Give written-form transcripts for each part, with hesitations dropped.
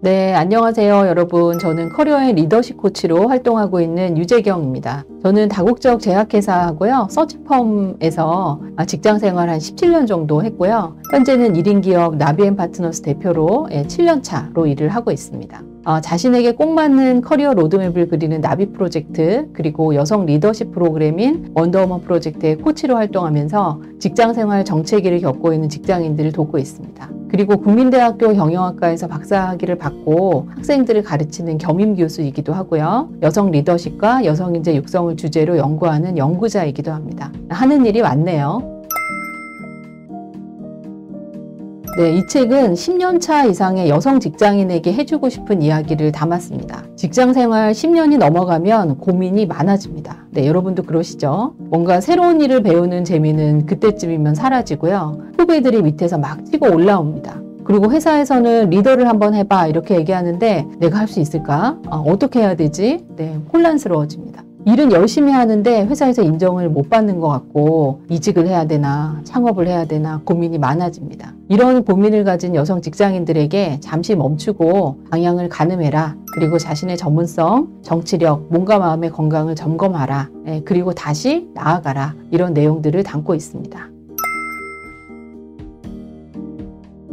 네, 안녕하세요 여러분. 저는 커리어의 리더십 코치로 활동하고 있는 유재경입니다. 저는 다국적 제약회사하고요 서치펌에서 직장생활 한 17년 정도 했고요. 현재는 1인 기업 나비앤파트너스 대표로 7년 차로 일을 하고 있습니다. 자신에게 꼭 맞는 커리어 로드맵을 그리는 나비 프로젝트, 그리고 여성 리더십 프로그램인 원더우먼 프로젝트의 코치로 활동하면서 직장생활 정체기를 겪고 있는 직장인들을 돕고 있습니다. 그리고 국민대학교 경영학과에서 박사학위를 받고 학생들을 가르치는 겸임 교수이기도 하고요. 여성 리더십과 여성 인재 육성을 주제로 연구하는 연구자이기도 합니다. 하는 일이 많네요. 네, 이 책은 10년 차 이상의 여성 직장인에게 해주고 싶은 이야기를 담았습니다. 직장생활 10년이 넘어가면 고민이 많아집니다. 네, 여러분도 그러시죠? 뭔가 새로운 일을 배우는 재미는 그때쯤이면 사라지고요. 후배들이 밑에서 막 치고 올라옵니다. 그리고 회사에서는 리더를 한번 해봐 이렇게 얘기하는데 내가 할 수 있을까? 어떻게 해야 되지? 네, 혼란스러워집니다. 일은 열심히 하는데 회사에서 인정을 못 받는 것 같고 이직을 해야 되나 창업을 해야 되나 고민이 많아집니다. 이런 고민을 가진 여성 직장인들에게 잠시 멈추고 방향을 가늠해라. 그리고 자신의 전문성, 정치력, 몸과 마음의 건강을 점검하라. 그리고 다시 나아가라. 이런 내용들을 담고 있습니다.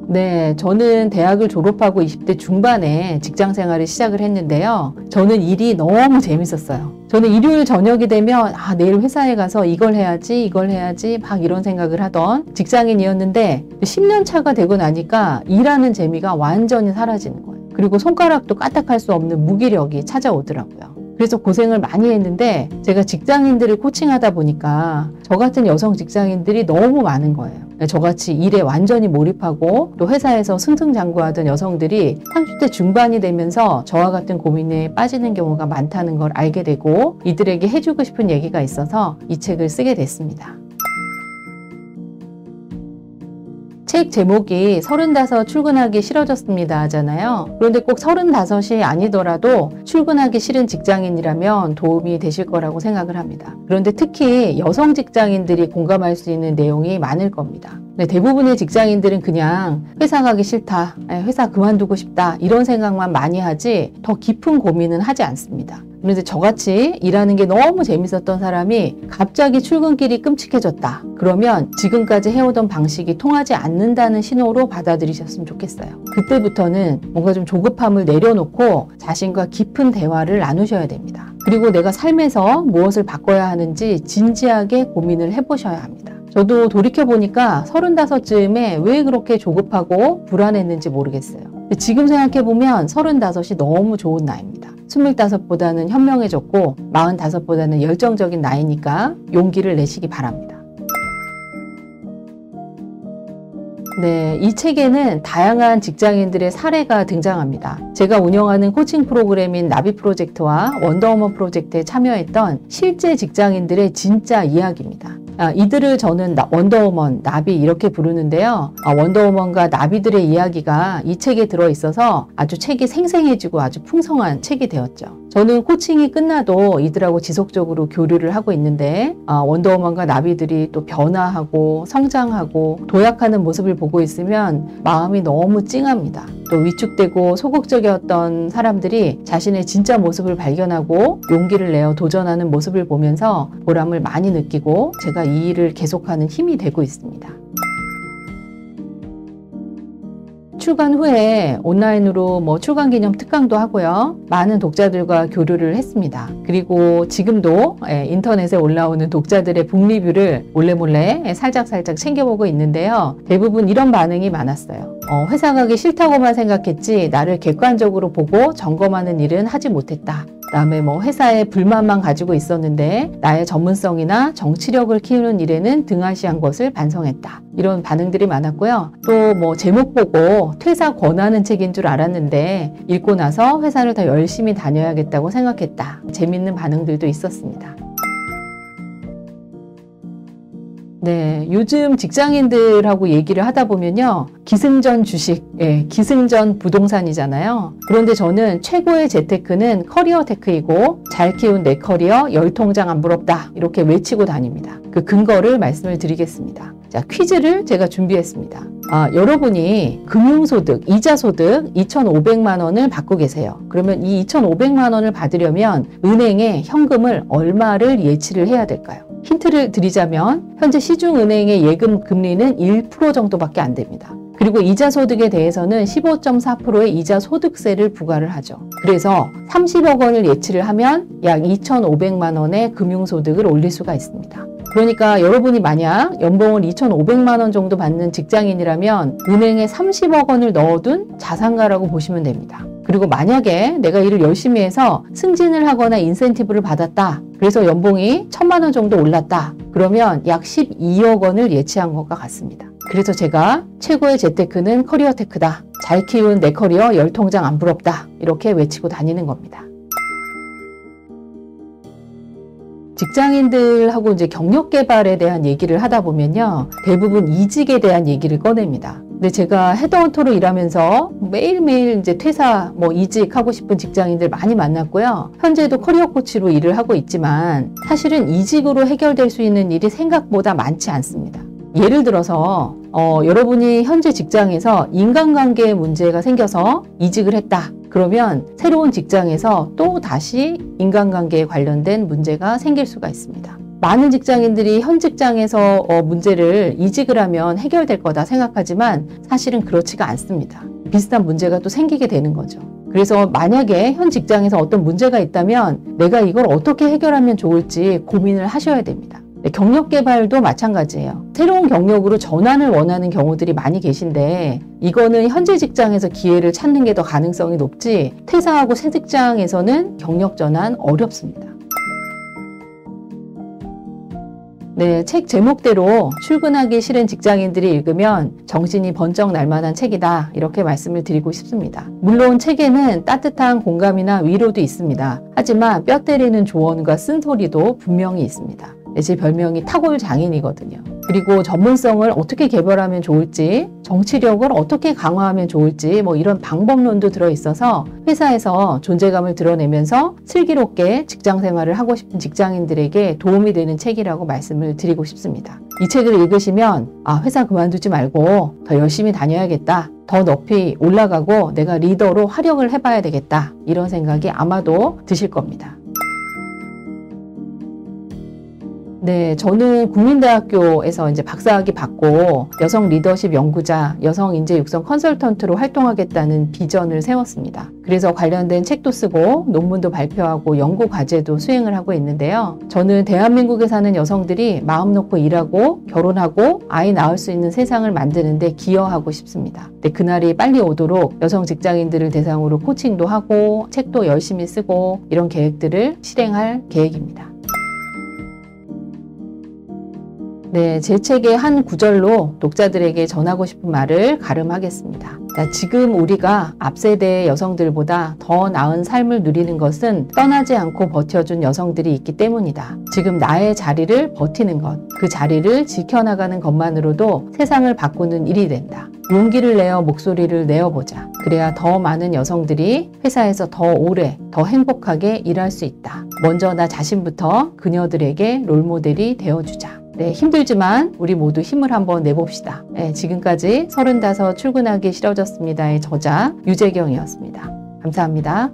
네, 저는 대학을 졸업하고 20대 중반에 직장 생활을 시작을 했는데요. 저는 일이 너무 재밌었어요. 저는 일요일 저녁이 되면 내일 회사에 가서 이걸 해야지 막 이런 생각을 하던 직장인이었는데 10년 차가 되고 나니까 일하는 재미가 완전히 사라지는 거예요. 그리고 손가락도 까딱할 수 없는 무기력이 찾아오더라고요. 그래서 고생을 많이 했는데 제가 직장인들을 코칭하다 보니까 저 같은 여성 직장인들이 너무 많은 거예요. 저같이 일에 완전히 몰입하고 또 회사에서 승승장구하던 여성들이 30대 중반이 되면서 저와 같은 고민에 빠지는 경우가 많다는 걸 알게 되고 이들에게 해주고 싶은 얘기가 있어서 이 책을 쓰게 됐습니다. 책 제목이 35 출근하기 싫어졌습니다 하잖아요. 그런데 꼭 35이 아니더라도 출근하기 싫은 직장인이라면 도움이 되실 거라고 생각을 합니다. 그런데 특히 여성 직장인들이 공감할 수 있는 내용이 많을 겁니다. 대부분의 직장인들은 그냥 회사 가기 싫다, 회사 그만두고 싶다 이런 생각만 많이 하지 더 깊은 고민은 하지 않습니다. 그런데 저같이 일하는 게 너무 재밌었던 사람이 갑자기 출근길이 끔찍해졌다. 그러면 지금까지 해오던 방식이 통하지 않는다는 신호로 받아들이셨으면 좋겠어요. 그때부터는 뭔가 좀 조급함을 내려놓고 자신과 깊은 대화를 나누셔야 됩니다. 그리고 내가 삶에서 무엇을 바꿔야 하는지 진지하게 고민을 해보셔야 합니다. 저도 돌이켜보니까 35쯤에 왜 그렇게 조급하고 불안했는지 모르겠어요. 지금 생각해보면 35이 너무 좋은 나이입니다. 25보다는 현명해졌고 45보다는 열정적인 나이니까 용기를 내시기 바랍니다. 네, 이 책에는 다양한 직장인들의 사례가 등장합니다. 제가 운영하는 코칭 프로그램인 나비 프로젝트와 원더우먼 프로젝트에 참여했던 실제 직장인들의 진짜 이야기입니다. 이들을 저는 원더우먼, 나비 이렇게 부르는데요. 원더우먼과 나비들의 이야기가 이 책에 들어있어서 아주 책이 생생해지고 아주 풍성한 책이 되었죠. 저는 코칭이 끝나도 이들하고 지속적으로 교류를 하고 있는데 원더우먼과 나비들이 또 변화하고 성장하고 도약하는 모습을 보고 있으면 마음이 너무 찡합니다. 또 위축되고 소극적이었던 사람들이 자신의 진짜 모습을 발견하고 용기를 내어 도전하는 모습을 보면서 보람을 많이 느끼고 제가 이 일을 계속하는 힘이 되고 있습니다. 출간 후에 온라인으로 출간 기념 특강도 하고요. 많은 독자들과 교류를 했습니다. 그리고 지금도 인터넷에 올라오는 독자들의 북 리뷰를 몰래 살짝 챙겨보고 있는데요. 대부분 이런 반응이 많았어요. 회사 가기 싫다고만 생각했지 나를 객관적으로 보고 점검하는 일은 하지 못했다. 그다음에 회사에 불만만 가지고 있었는데 나의 전문성이나 정치력을 키우는 일에는 등한시한 것을 반성했다. 이런 반응들이 많았고요. 또 제목 보고 퇴사 권하는 책인 줄 알았는데 읽고 나서 회사를 더 열심히 다녀야겠다고 생각했다. 재밌는 반응들도 있었습니다. 네, 요즘 직장인들하고 얘기를 하다 보면요. 기승전 주식, 기승전 부동산이잖아요. 그런데 저는 최고의 재테크는 커리어 테크이고 잘 키운 내 커리어 10통장 안 부럽다. 이렇게 외치고 다닙니다. 그 근거를 말씀을 드리겠습니다. 자, 퀴즈를 제가 준비했습니다. 여러분이 금융소득, 이자소득 2,500만 원을 받고 계세요. 그러면 이 2,500만 원을 받으려면 은행에 현금을 얼마를 예치를 해야 될까요? 힌트를 드리자면 현재 시중은행의 예금 금리는 1% 정도밖에 안 됩니다. 그리고 이자소득에 대해서는 15.4%의 이자소득세를 부과를 하죠. 그래서 30억 원을 예치를 하면 약 2,500만 원의 금융소득을 올릴 수가 있습니다. 그러니까 여러분이 만약 연봉을 2,500만 원 정도 받는 직장인이라면 은행에 30억 원을 넣어둔 자산가라고 보시면 됩니다. 그리고 만약에 내가 일을 열심히 해서 승진을 하거나 인센티브를 받았다. 그래서 연봉이 1,000만 원 정도 올랐다. 그러면 약 12억 원을 예치한 것과 같습니다. 그래서 제가 최고의 재테크는 커리어테크다. 잘 키운 내 커리어 열통장 안 부럽다. 이렇게 외치고 다니는 겁니다. 직장인들하고 이제 경력 개발에 대한 얘기를 하다 보면요. 대부분 이직에 대한 얘기를 꺼냅니다. 근데 제가 헤드헌터로 일하면서 매일매일 이제 퇴사, 이직하고 싶은 직장인들 많이 만났고요. 현재도 커리어 코치로 일을 하고 있지만 사실은 이직으로 해결될 수 있는 일이 생각보다 많지 않습니다. 예를 들어서 여러분이 현재 직장에서 인간관계에 문제가 생겨서 이직을 했다. 그러면 새로운 직장에서 또 다시 인간관계에 관련된 문제가 생길 수가 있습니다. 많은 직장인들이 현 직장에서 문제를 이직을 하면 해결될 거다 생각하지만 사실은 그렇지가 않습니다. 비슷한 문제가 또 생기게 되는 거죠. 그래서 만약에 현 직장에서 어떤 문제가 있다면 내가 이걸 어떻게 해결하면 좋을지 고민을 하셔야 됩니다. 경력 개발도 마찬가지예요. 새로운 경력으로 전환을 원하는 경우들이 많이 계신데 이거는 현재 직장에서 기회를 찾는 게 더 가능성이 높지 퇴사하고 새 직장에서는 경력 전환 어렵습니다. 네, 책 제목대로 출근하기 싫은 직장인들이 읽으면 정신이 번쩍 날 만한 책이다. 이렇게 말씀을 드리고 싶습니다. 물론 책에는 따뜻한 공감이나 위로도 있습니다. 하지만 뼈 때리는 조언과 쓴소리도 분명히 있습니다. 제 별명이 타골 장인이거든요. 그리고 전문성을 어떻게 개발하면 좋을지, 정치력을 어떻게 강화하면 좋을지 이런 방법론도 들어있어서 회사에서 존재감을 드러내면서 슬기롭게 직장 생활을 하고 싶은 직장인들에게 도움이 되는 책이라고 말씀을 드리고 싶습니다. 이 책을 읽으시면 회사 그만두지 말고 더 열심히 다녀야겠다. 더 높이 올라가고 내가 리더로 활약을 해봐야 되겠다. 이런 생각이 아마도 드실 겁니다. 네, 저는 국민대학교에서 이제 박사학위 받고 여성 리더십 연구자, 여성 인재 육성 컨설턴트로 활동하겠다는 비전을 세웠습니다. 그래서 관련된 책도 쓰고 논문도 발표하고 연구 과제도 수행을 하고 있는데요. 저는 대한민국에 사는 여성들이 마음 놓고 일하고 결혼하고 아이 낳을 수 있는 세상을 만드는 데 기여하고 싶습니다. 네, 그날이 빨리 오도록 여성 직장인들을 대상으로 코칭도 하고 책도 열심히 쓰고 이런 계획들을 실행할 계획입니다. 네, 제 책의 한 구절로 독자들에게 전하고 싶은 말을 가름하겠습니다. 지금 우리가 앞세대의 여성들보다 더 나은 삶을 누리는 것은 떠나지 않고 버텨준 여성들이 있기 때문이다. 지금 나의 자리를 버티는 것, 그 자리를 지켜나가는 것만으로도 세상을 바꾸는 일이 된다. 용기를 내어 목소리를 내어보자. 그래야 더 많은 여성들이 회사에서 더 오래, 더 행복하게 일할 수 있다. 먼저 나 자신부터 그녀들에게 롤모델이 되어주자. 네, 힘들지만 우리 모두 힘을 한번 내봅시다. 네, 지금까지 35 출근하기 싫어졌습니다의 저자 유재경이었습니다. 감사합니다.